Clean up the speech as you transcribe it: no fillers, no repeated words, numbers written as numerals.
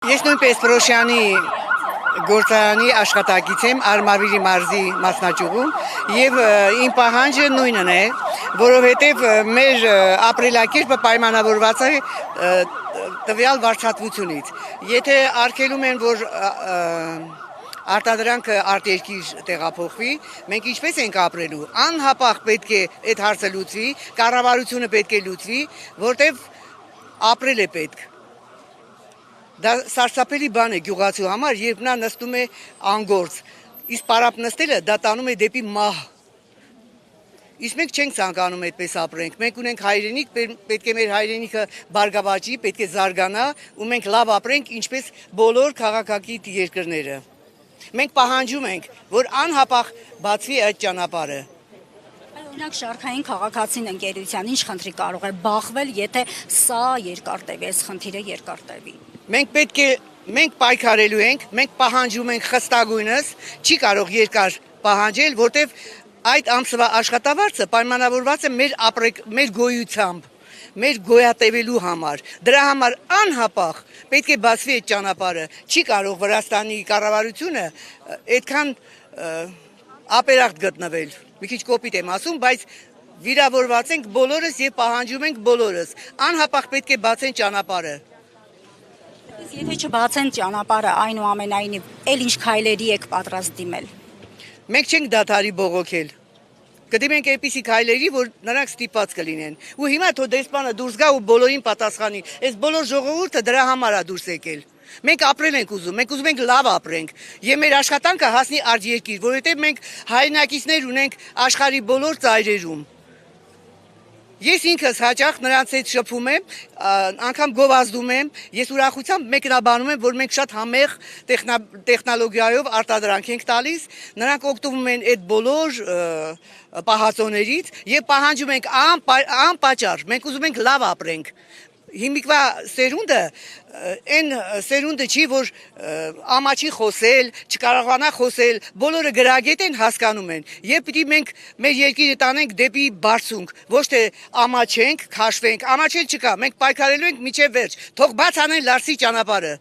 Ես նույնպես Պրոշյանի գործարանի աշխատակից եմ Արմավիրի մարզի մասնաճյուղում եւ իմ պահանջը նույնն է, որովհետեւ մեր ապրելակերպը պայմանավորված է տվյալ վարչատվությունից։ Եթե արգելում են, որ արտադրանքը արտերկիր տեղափոխվի, մենք ինչպես ենք ապրելու։ Անհապաղ պետք է այդ հարցը լուծվի, կառավարությունը պետք է լուծվի, որտեւ ապրել է պետք։ Դա սարսափելի բան է գյուղացու համար, երբ նա նստում է անգործ, իսկ պարապ նստելը դա տանում է դեպի մահ։ Իսկ մենք չենք ցանկանում այդպես ապրենք, մենք ունենք հայրենիք, պետք է մեր հայրենիքը բարգավաճի, պետք է զարգանա ու մենք լավ ապրենք, ինչպես բոլոր քաղաքակիր երկրները։ Մենք պահանջում ենք, որ անհապաղ բացվի այդ ճանապարհը։ Օրինակ շարքային քաղաքացին ընկերության ինչ խնդրի կարող է բախվել, եթե սա երկար տևի, այս խնդիրը երկար տևի։ Մենք պայքարելու ենք, մենք պահանջում ենք խստագույնս, չի կարող երկար պահանջել, որտեվ այդ ամսվա աշխատավարձը պայմանավորված է մեր գոյությամբ, մեր գոյատևելու համար։ Դրա համար անհապաղ պետք է բացվի այդ ճանապարհը։ Չի կարող Վրաստանի կառավարությունը այդքան ապերախտ գտնվել։ Մի քիչ կոպիտ եմ ասում, բայց վիրավորված ենք բոլորս եւ պահանջում ենք բոլորս։ Անհապաղ պետք է բացեն ճանապարհը։ Եթե չբացեն ճանապարհը, այնուամենայնիվ, էլ ինչ քայլերի եք պատրաստ դիմել։ Մենք չենք դադարի բողոքել։ Կդիմենք այնպիսի քայլերի, որ նրանք ստիպված կլինեն։ Ու հիմա թող դեսպանը դուրս գա ու բոլորին պատասխանի։ Այս բոլոր ժողովուրդը դրա համար է դուրս եկել։ Մենք ապրել ենք ուզում, մենք ուզում ենք լավ ապրենք եւ մեր աշխատանքը հասնի արտերկիր, որովհետեւ մենք հայրենակիցներ ունենք աշխարհի բոլոր ծայրերում։ Ես ինքս հաճախ նրանց հետ շփվում եմ, անգամ գովազդում եմ, ես ուրախությամբ մեկնաբանում եմ, որ մենք շատ համեղ տեխնոլոգիայով արտադրանք ենք տալիս, նրանք օգտվում են այդ բոլոր պահածոներից եւ պահանջում ենք անպատճառ, մենք ուզում ենք լավ ապրենք։ Հիմիկվա սերունդը այն սերունդը չի, որ ամաչի խոսել, չկարողանա խոսել, բոլորը գրագետ են, հասկանում են։ Եվ պիտի մենք մեր երկիրը տանենք դեպի բարձունք, ոչ թե ամաչենք, քաշվենք, ամաչել չկա, մենք պայքարելու ենք մինչև վերջ։ Թող բաց անեն Լարսի ճանապարհը։